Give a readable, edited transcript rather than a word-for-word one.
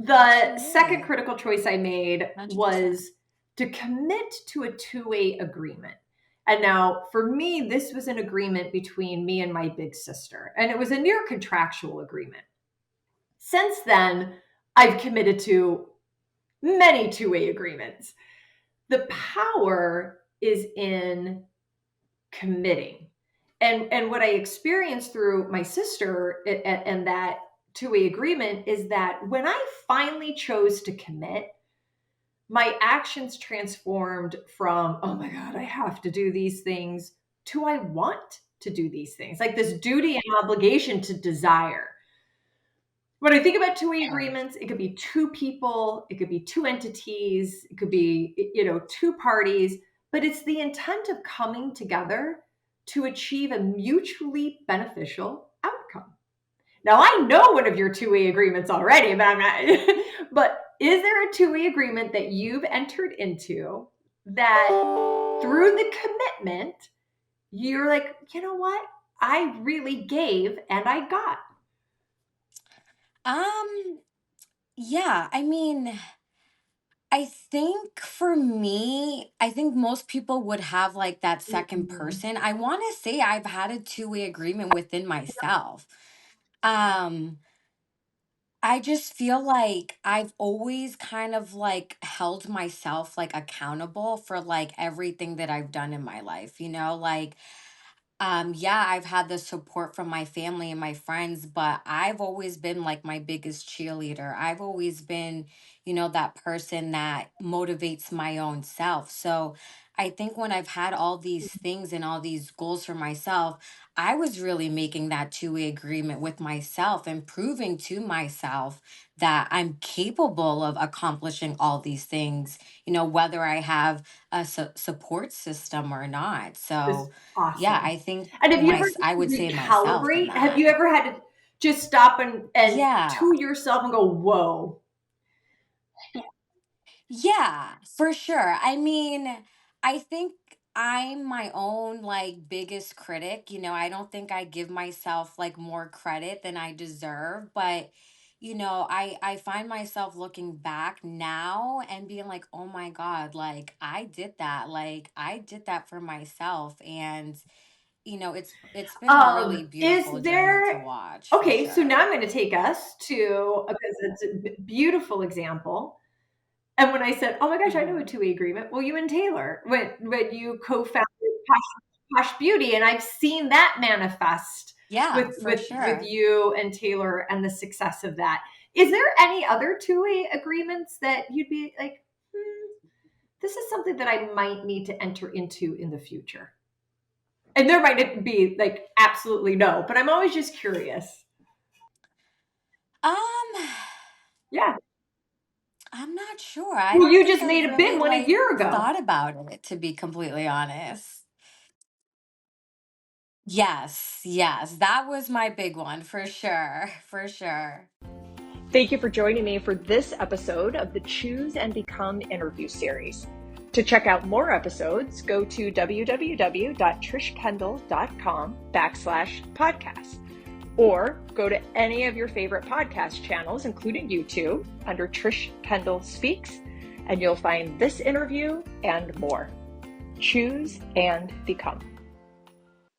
The second critical choice I made was to commit to a two-way agreement. And now for me, this was an agreement between me and my big sister, and it was a near contractual agreement. Since then, I've committed to many two-way agreements. The power is in committing. And what I experienced through my sister and that two-way agreement is that when I finally chose to commit, my actions transformed from, oh my God, I have to do these things, to I want to do these things, like this duty and obligation to desire. When I think about two-way agreements, it could be two people, it could be two entities, it could be, two parties, but it's the intent of coming together to achieve a mutually beneficial outcome. Now, I know one of your two-way agreements already, but I'm not. But is there a two-way agreement that you've entered into that through the commitment, you're like, you know what? I really gave and I got. Yeah, I mean, I think for me, I think most people would have like that second person. I want to say I've had a two-way agreement within myself. Um, I just feel like I've always kind of like held myself like accountable for like everything that I've done in my life, like yeah, I've had the support from my family and my friends, but I've always been like my biggest cheerleader. I've always been, that person that motivates my own self. So I think when I've had all these things and all these goals for myself, I was really making that two-way agreement with myself and proving to myself that I'm capable of accomplishing all these things, whether I have a support system or not. Is So, yeah, awesome. I think And have you ever had I to would say myself in recalibrate? Have that. you ever had to just stop and Yeah. to yourself and go, whoa? Yeah, for sure. I mean, I think I'm my own like biggest critic. I don't think I give myself like more credit than I deserve, but I find myself looking back now and being like, "Oh my God, like I did that. Like I did that for myself." And it's been a really beautiful Is journey to there, watch for okay, so now sure. I'm going to take us to, because it's a beautiful example. And when I said, oh my gosh, I know a Mhm. two-way agreement. Well, you and Taylor, when you co-founded Posh Beauty, and I've seen that manifest Yeah, for with sure. you and Taylor and the success of that. Is there any other two-way agreements that you'd be like, this is something that I might need to enter into in the future? And there might be like absolutely no, but I'm always just curious. Um Yeah. I'm not sure. I Well, don't you think just I've made a really bin one a like year ago. thought about it, to be completely honest. Yes, yes, that was my big one for sure, for sure. Thank you for joining me for this episode of the Choose and Become interview series. To check out more episodes, go to www.trishkendall.com/podcast, or go to any of your favorite podcast channels, including YouTube, under Trish Kendall Speaks, and you'll find this interview and more. Choose and become.